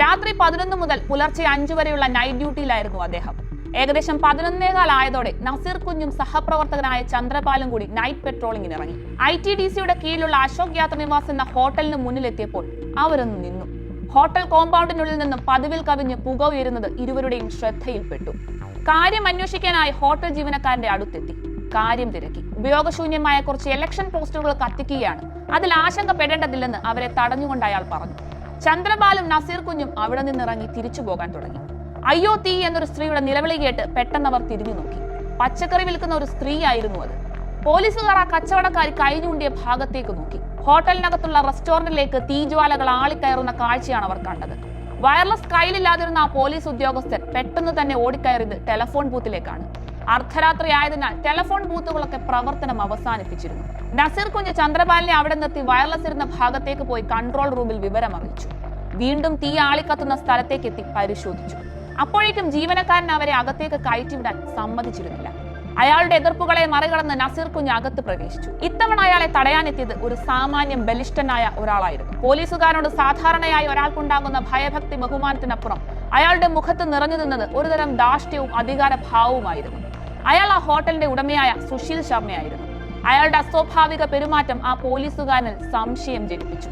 രാത്രി 11 മുതൽ പുലർച്ചെ 5 വരെയുള്ള നൈറ്റ് ഡ്യൂട്ടിയിലായിരുന്നു അദ്ദേഹം. ഏകദേശം 11:15 ആയതോടെ നസീർ കുഞ്ഞും സഹപ്രവർത്തകനായ ചന്ദ്രപാലും കൂടി നൈറ്റ് പെട്രോളിംഗിന് ഇറങ്ങി. ITDCയുടെ കീഴിലുള്ള അശോക് യാത്ര നിവാസ് എന്ന ഹോട്ടലിന് മുന്നിലെത്തിയപ്പോൾ അവരൊന്ന് നിന്നു. ഹോട്ടൽ കോമ്പൗണ്ടിനുള്ളിൽ നിന്നും പതിവിൽ കവിഞ്ഞ് പുക ഉയരുന്നത് ഇരുവരുടെയും ശ്രദ്ധയിൽപ്പെട്ടു. കാര്യം അന്വേഷിക്കാനായി ഹോട്ടൽ ജീവനക്കാരന്റെ അടുത്തെത്തി. കാര്യം തിരക്കി. ഉപയോഗശൂന്യമായ കുറച്ച് ഇലക്ഷൻ പോസ്റ്ററുകൾ കത്തിക്കുകയാണ്, അതിൽ ആശങ്കപ്പെടേണ്ടതില്ലെന്ന് അവരെ തടഞ്ഞുകൊണ്ട് അയാൾ പറഞ്ഞു. ചന്ദ്രപാലും നസീർ കുഞ്ഞും അവിടെ നിന്നിറങ്ങി തിരിച്ചു പോകാൻ തുടങ്ങി. അയ്യോ തീ എന്നൊരു സ്ത്രീയുടെ നിലവിളി കേട്ട് പെട്ടെന്ന് അവർ തിരിഞ്ഞു നോക്കി. പച്ചക്കറി വിൽക്കുന്ന ഒരു സ്ത്രീ ആയിരുന്നു അത്. പോലീസുകാർ ആ കച്ചവടക്കാരി കൈചൂണ്ടിയ ഭാഗത്തേക്ക് നോക്കി. ഹോട്ടലിനകത്തുള്ള റെസ്റ്റോറന്റിലേക്ക് തീജ്വാലകൾ ആളിക്കയറുന്ന കാഴ്ചയാണ് അവർ കണ്ടത്. വയർലെസ് കയ്യിലില്ലാതിരുന്ന ആ പോലീസ് ഉദ്യോഗസ്ഥൻ പെട്ടെന്ന് തന്നെ ഓടിക്കയറിയത് ടെലഫോൺ ബൂത്തിലേക്കാണ്. അർദ്ധരാത്രി ആയതിനാൽ ടെലഫോൺ ബൂത്തുകളൊക്കെ പ്രവർത്തനം അവസാനിപ്പിച്ചിരുന്നു. നസീർ കുഞ്ഞ് ചന്ദ്രപാലിനെ അവിടെ നിർത്തി വയർലെസ് ഇരുന്ന ഭാഗത്തേക്ക് പോയി കൺട്രോൾ റൂമിൽ വിവരം അറിയിച്ചു. വീണ്ടും തീ ആളിക്കത്തുന്ന സ്ഥലത്തേക്ക് എത്തി പരിശോധിച്ചു. അപ്പോഴേക്കും ജീവനക്കാരൻ അവരെ അകത്തേക്ക് കയറ്റിവിടാൻ സമ്മതിച്ചിരുന്നില്ല. അയാളുടെ എതിർപ്പുകളെ മറികടന്ന് നസീർ കുഞ്ഞ് അകത്ത് പ്രവേശിച്ചു. ഇത്തവണ അയാളെ തടയാനെത്തിയത് ഒരു സാമാന്യം ബലിഷ്ഠനായ ഒരാളായിരുന്നു. പോലീസുകാരനോട് സാധാരണയായി ഒരാൾക്കുണ്ടാകുന്ന ഭയഭക്തി ബഹുമാനത്തിനപ്പുറം അയാളുടെ മുഖത്ത് നിറഞ്ഞു നിന്നത് ഒരുതരം ധാർഷ്ട്യവും അധികാരഭാവവുമായിരുന്നു. അയാൾ ആ ഹോട്ടലിന്റെ ഉടമയായ സുശീൽ ശർമ്മയായിരുന്നു. അയാളുടെ അസ്വാഭാവിക പെരുമാറ്റം ആ പോലീസുകാരനിൽ സംശയം ജനിപ്പിച്ചു.